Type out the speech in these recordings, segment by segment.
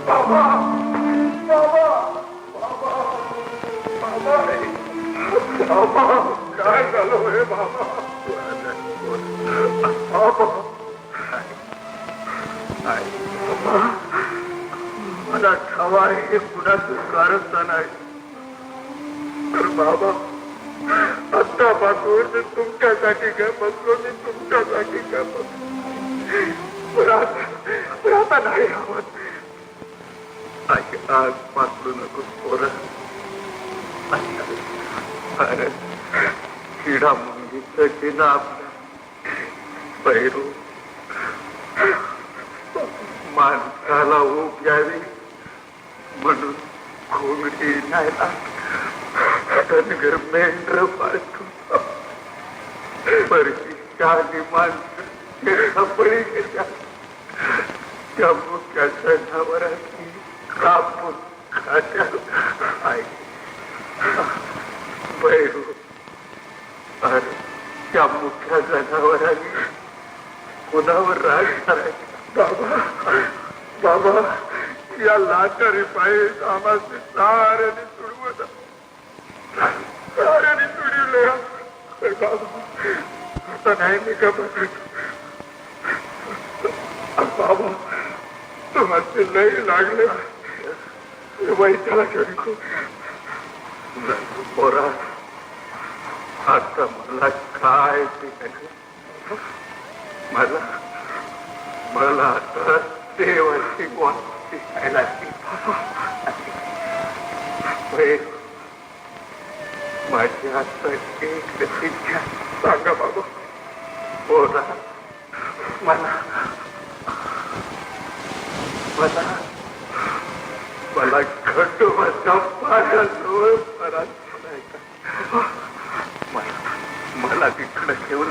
बाबा बाबा बाबा बाबा काय झालं हे बाबा मला ठावा हे कुणाचं कारस्थान आहे तर बाबा आत्तापासून तुमच्यासाठी काय बसलो मी तुमच्यासाठी काय बसलो आता नाही आवत आज पाकडू नको पोरं अरे किडा मुंगीचं किना आपला पैरू माणसाला ऊब यावी म्हणून घोंगडी नाही धनगर मेंढर पाळतो परशीच्या आणि माणसं बळी गेल्या त्या मुख्या जनावरांची कापून खात्या आई बैरू अरे त्या मुख्या जनावरांनी कुणावर राग करायचा बाबा बाबा या लाचारी पाहिजे आम्हाला साऱ्याने सोडवत साऱ्याने सोडवले आता नाही मी का बघत बाबा तुम्हाला लय लागले वैद्याला घेऊन पोरा आता मला काय मला मला आता देवाची वाट शिकायला माझी आता एक इच्छा सांगा बाबा पोरा मला मला मला खंडोबाच्या पायाजवळ मला तिकडं घेऊन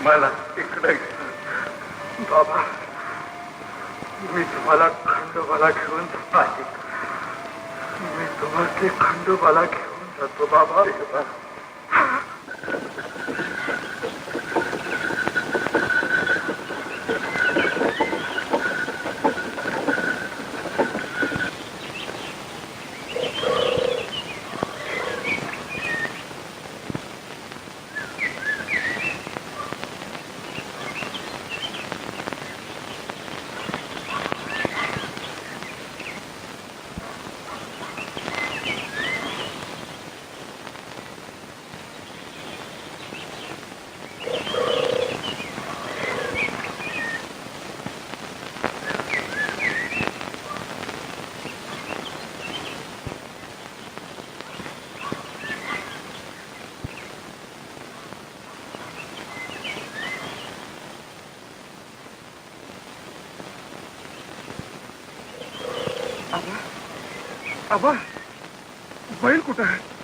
मला तिकडं बाबा मी तुम्हाला खंडोबाला घेऊन जातो मी तुम्हाला ते खंडोबाला घेऊन जातो बाबा आबा बैल कुठं आहे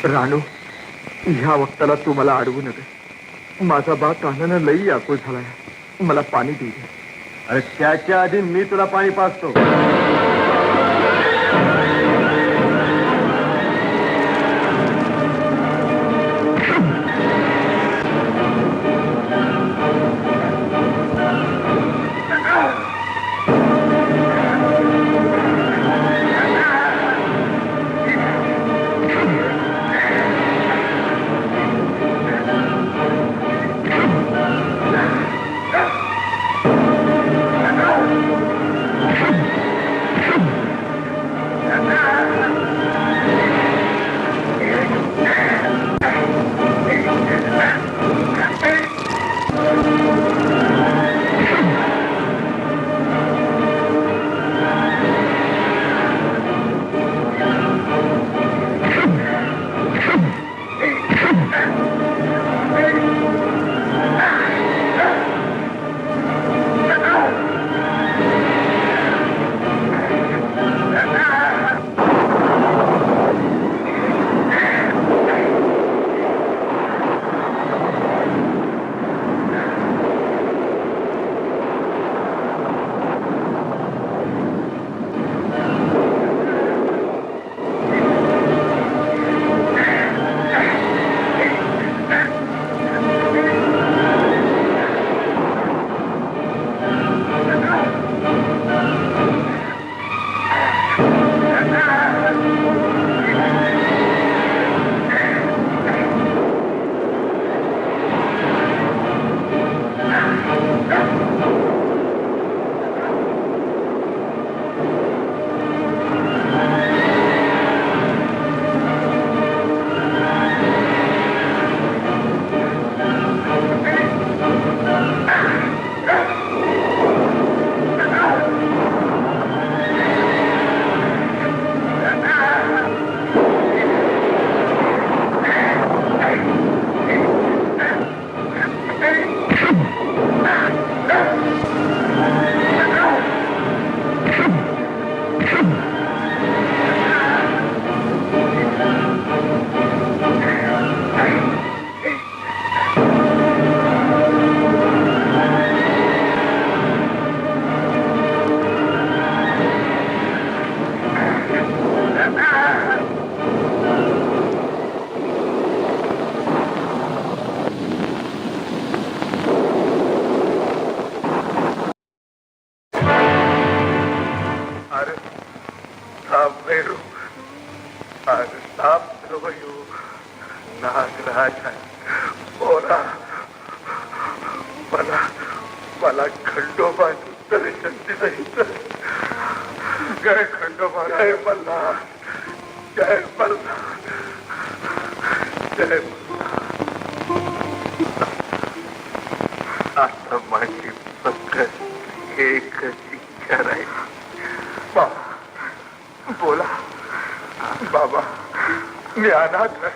रानू ह्या वक्ताला तू मला अडवू नका माझा बा कानानं लई आकुळ झालाय मला पाणी देऊ दे अरे त्याच्या आधी मी तुला पाणी पाजतो नागराज पोरा मला मला खंडोबाचं दर्शन दिलं. जय खंडोबा, जय मल्ला, जय मल्ला, जय आता माझी फक्त एकच इच्छा राहील. बोला बाबा, मी अनाथ आहे.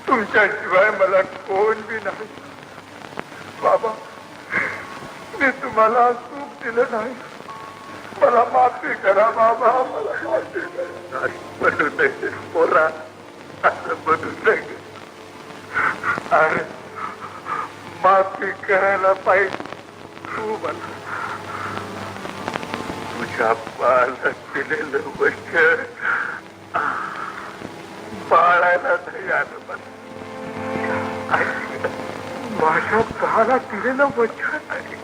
तुमच्याशिवाय मला कोण बी नाही. बाबा, मी तुम्हाला सुख दिलं नाही. मला माफी करा बाबा, मला माफी करा. म्हणू नये पोरा, असं म्हणू नये. अरे माफी करायला पाहिजे. तू मला तुझ्या बाळाला दिलेलं वचन पाळायला नाही आलं. मला माझ्या बाळाला दिलेलं वचन आहे.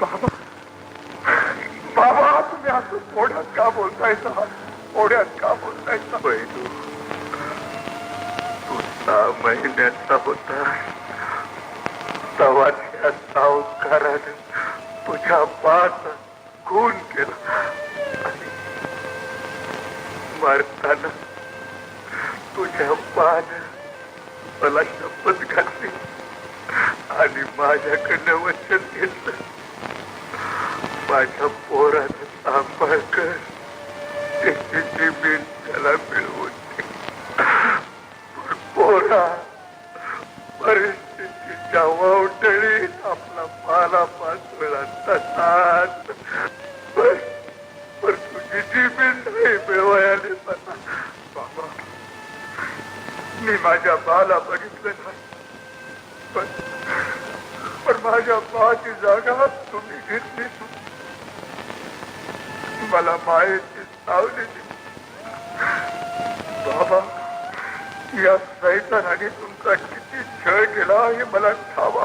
बाबा बाबा, तुम्ही असं पोढ्यात का बोलतायचा? पोढ्यात का बोलतायचा? पैलू तू 6 महिन्याचा होता तेव्हा त्या सावकाराने तुझ्या बाळाचा खून केला. आणि मरताना तुझ्या बाळाने मला शपथ घातली आणि माझ्याकडनं वचन घेतलं, माझ्या पोराचं सांभाळ कर, त्याची जमीन त्याला मिळवून दे. पोरा परिस्थितीच्या वावटळीत आपला पाला पाचवेळा तसाच, पण तुझी जमीन नाही मिळवायला मला. बाबा, मी माझ्या बाला बघितलं नाही, पण माझ्या बाची जागा तुम्ही घेतली. मला मायेची सावली दिली. बाबा, या सैतानाने तुमचा किती छळ केला हे मला ठावा.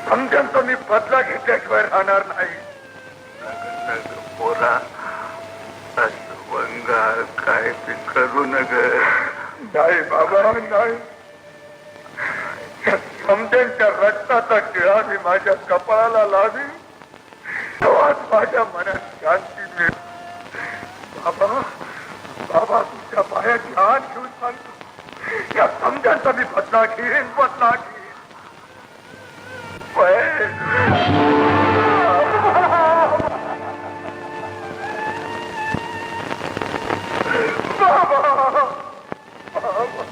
समजांचा मी बदला घेतल्याशिवाय राहणार नाही. पोरा, असं वंगाळ काय ते करू नग. नाही बाबा, नाही. समजेंच्या रक्ताचा टिळा मी माझ्या कपाळाला लावी, तेव्हाच माझ्या मनात शांती मिळेल. बाबा बाबा, तुमच्या पायाची हात घेऊन सांगतो, या समजांचा मी बदला घेईन, बदला घेईन. बाबा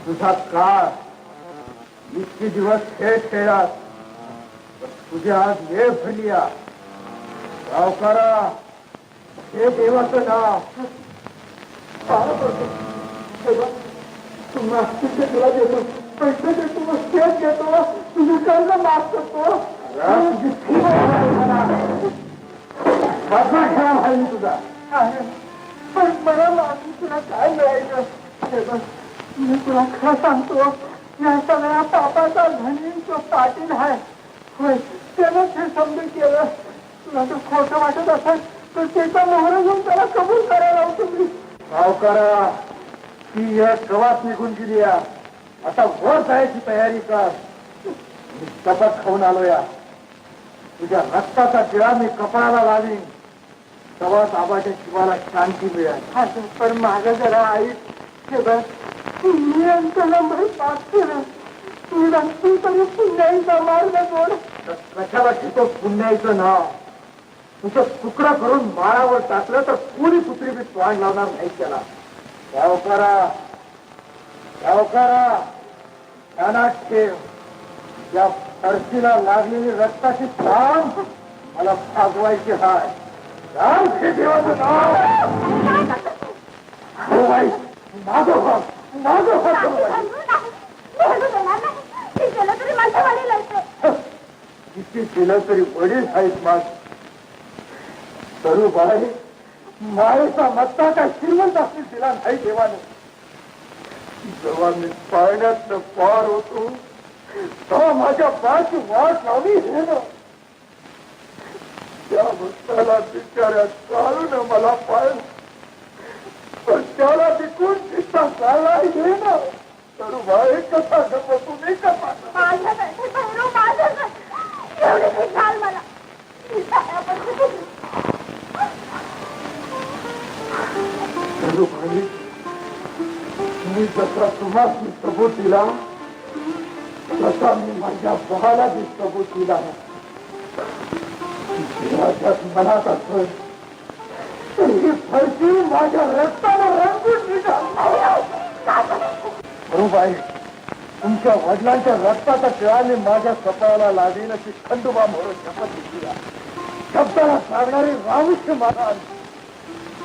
तुझा काळ इतके दिवस खेळ खेळात, तुझ्या आज वेळ भरली. सावकारा, हे देवाचं नाव. तुला देतो पैसे देतो, शेत देतो, तुझी कर्ज माफ करतो. तुझा पण मला मागून तुला काय मिळायचं? मी तुला खरं सांगतो, या सगळ्या पापाचा धनी तो पाटील आहे. होय, त्यानंच हे समजून केलं. तुला तर खोटं वाटत असेल तर त्याचा मोहरा घेऊन त्याला कबूल करायला लावतो मी. सावकारा, ती या कवात निघून गेली. आता वर जायची तयारी कर. मी शपथ खाऊन आलो. या तुझ्या रक्ताचा टिळा मी कपाळाला लावीन, तेव्हाच आबाच्या जीवाला शांती मिळेल. पण माझं जरा आई हे बघ, मी अंतला पाप केलं. तू नसतील तरी पुण्याईचा मार्ग जोड. कशाला घेतो पुण्याईचं नाव? तुझं तुकडा करून माळावर टाकलं तर कोणी कुत्री बी तोंड लावणार नाही त्याला. सावकारा ध्यानात ठेव, या फरशीला लागलेली रक्ताची थांब मला भागवायची हाय. राम हे देवाचं नाव. भाई मागो हा किती केलं तरी वडील आहेत माझ. तरुबाई माळेचा मत्ता काय श्रीमंत असतील तिला नाही देवाने. जेव्हा मी पाळण्यातनं पार होतो तेव्हा माझ्या पायाची वाट लावली हे ना. त्या भक्ताला बिचाऱ्या चालून मला पाहिलं, पण त्याला तिकून चित्ता चालला हे ना. तरुबाई कसा गप्प तुम्ही कसा मी जसा तुम्हाला सबूत दिला तसा मी माझ्या भावाला बी सबूत दिला. मनात असं ही फरशी माझ्या रक्ताला रंगून निघाली. तुमच्या वडिलांच्या रक्ताचा टिळाने माझ्या कपाळाला लागेल अशी खंडोबा म्हणून शपथ घेतली. शब्दाला सांगणारी रामुष्य माझा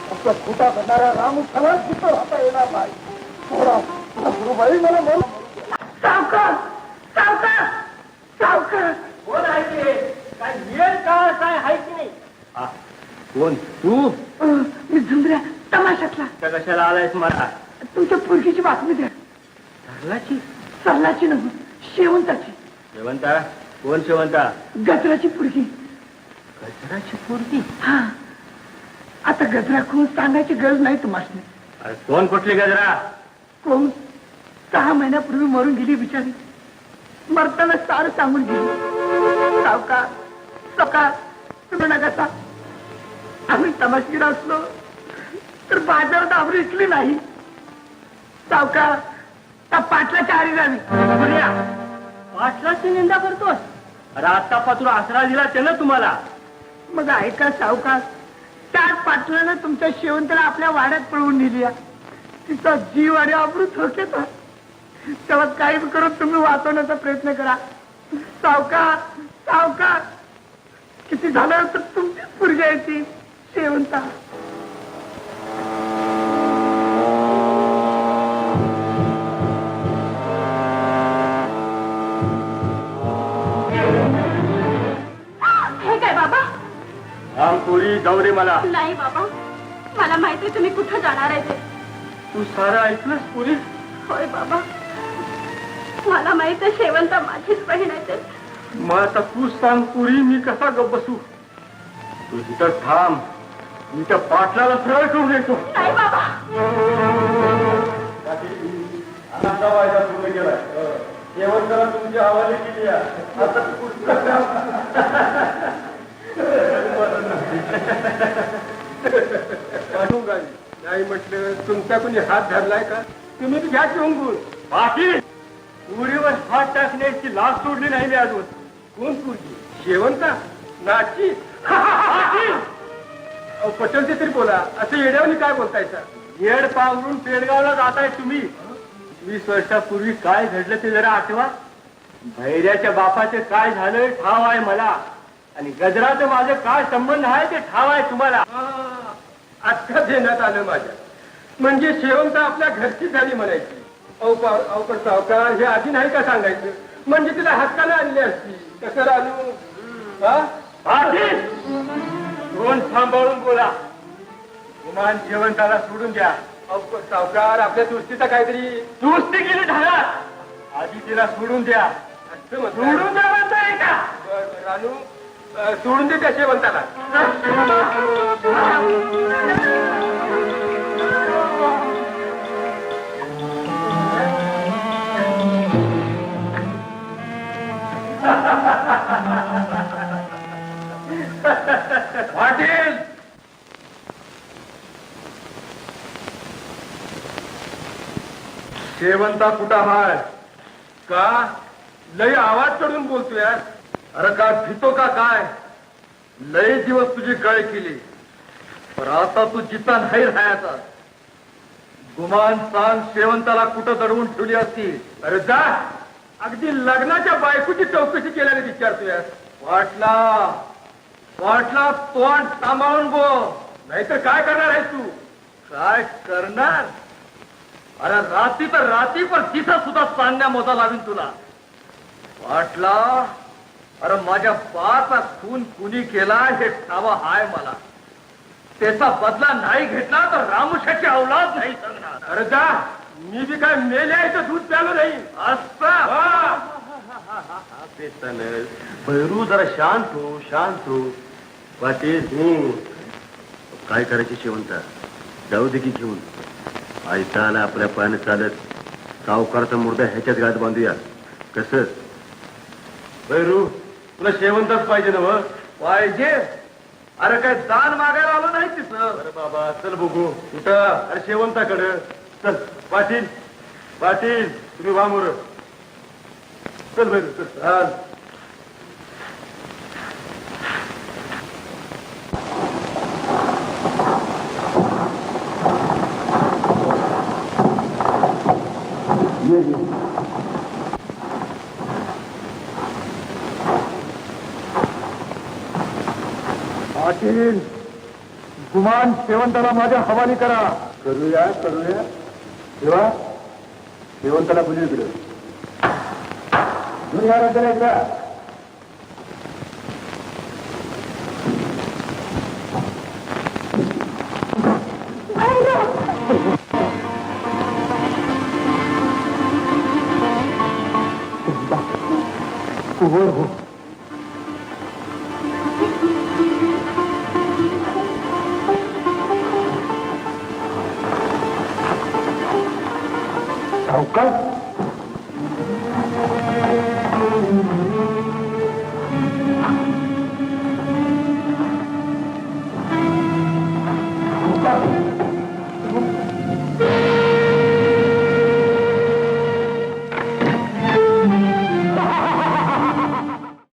फक्त खोटा करणाऱ्या रामुष्याला तिथं राहता येणार नाही. थोडा गुरुबाई मला बोल. सावकार सावकार सावकार कोण आहे ते? काय मिळेल का काय आहे की नाही? कोण तू? मी झुंबऱ्या तमाशातला. त्या कशाला आलायस मला? तुमच्या पुरकीची बातमी द्या. सरलाची? सरलाची नव्हे, शेवंताची. शेवंता? कोण शेवंता? गजराची पुरकी. गजराची पोरगी? हा, आता गजरा खून सांगायची गरज नाही तुम्हाला. अरे कोण कुठली गजरा? कोण 6 महिन्यापूर्वी मरून गेली बिचारी. मरताना सारं सांगून गेली. सावकार सावकार तुम्ही नका सा. आम्ही तमाशगीर असलो तर बाजारात आम्ही विकली नाही. सावकार त्या पाटलाच्या आरी जावी. पाटलाची निंदा करतोस? अरे आता पात्र आसरा दिला त्यानं तुम्हाला. मग ऐका सावकार, त्याच पाटलानं तुमच्या शेवंताला आपल्या वाड्यात पळवून नेली. तिचा जीव आणि अमृत होते. तेव्हा काही करून तुम्ही वाचवण्याचा प्रयत्न करा. सावकार सावकार किती झालं तर तुमचीच पुरगी आहे ती शेवंता. हे काय बाबा? पुरी जाऊ दे मला. नाही बाबा, मला माहिती तुम्ही कुठं जाणार आहे ते. तू सारं ऐकलंस पुरी? होय बाबा, मला माहित आहे शेवंता माझीच बहीण आहे ते. मग आता तू सांग पुरी, मी कसा गप बसू? तू तिथं थांब, मी त्या पाटलाला सरळ करून येतो. नाही बाबा. शेवंताला तुमची हवाली केली आहे. आता नाही म्हटलं तुमचा कोणी हात धरलाय का? तुम्ही घ्या चोंगून. बाकी पुरीवर हात टाकण्याची लाच सोडली नाही मी अजून. कोण पुरगी? शेवंता? नाची? पटल ते तरी बोला. असं येड्यावनी काय बोलतायचा? येड पावरून पेडगावला जाताय तुम्ही. 20 वर्षापूर्वी काय घडलं ते जरा आठवा. भैऱ्याच्या बापाचे काय झालं ठाव आहे मला, आणि गजराचं माझं काय संबंध आहे ते ठाव आहे तुम्हाला. आत्ता देण्यात आलं माझ्या. म्हणजे शेवंता आपल्या घरची झाली म्हणायची. अवकड सावकार हे आधी नाही का सांगायचं? म्हणजे तिला हक्काने आणली असती. कसं रानू? कोण सांभाळून बोला. गुमान शेवंताला सोडून द्या. अवकड सावकार आपल्या दुस्तीचा काहीतरी दुरुस्ती केली ढाळात. आधी तिला सोडून द्या. असं म्हणताय. सोडून द्या म्हणताय का? बरं, रानू सोडून दे त्या शेवंताला. पाटील, शेवंता कुठं हाय? का लय आवाज चढून बोलतोय? अरे का भितो का काय? लय दिवस तुझी गळ केली पण आता तू जिता नाही राहायचा. गुमान सांग शेवंताला कुठं दडवून ठेवली असती. अरे जा, अगदी लग्नाच्या बायकोची चौकशी केल्याने विचारतोय. वाटला तोंड सांभाळून बोल. नाहीतर काय करणार आहेस तू? काय करणार? अरे रात्री तर रात्री पण तिथं सुद्धा चांगल्या मोजा लावीन तुला. वाटला अरे माझ्या बाचा खून कुणी केला हे ठावा हाय मला. त्याचा बदला नाही घेतला तर रामुशाची औलाद नाही सांगणार. अरे जा, मी बी काय मेल्याचं दूध प्यालो नाही. असं भैरू जरा शांत हो. पाटील काय करायचे शेवंता? जाऊ दे की घेऊन. आयता आला आपल्या पायाने चालत. सावकारचा मुर्दा ह्याच्याच गात बांधूया. कसं भैरू, तुला शेवंताच पाहिजे ना? व पाहिजे. अरे काय दान मागायला आलो नाही तिथं. अरे बाबा चल बघू कुठं. अरे शेवंताकडं चल. पाटील तुम्ही वामोर चल भैरू चल. पाटील, गुमान शेवंताला माझ्या हवाली करा. करूया तेव्हा शेवंताला बोलू इकडं. दुनिया रचना हो. सावकार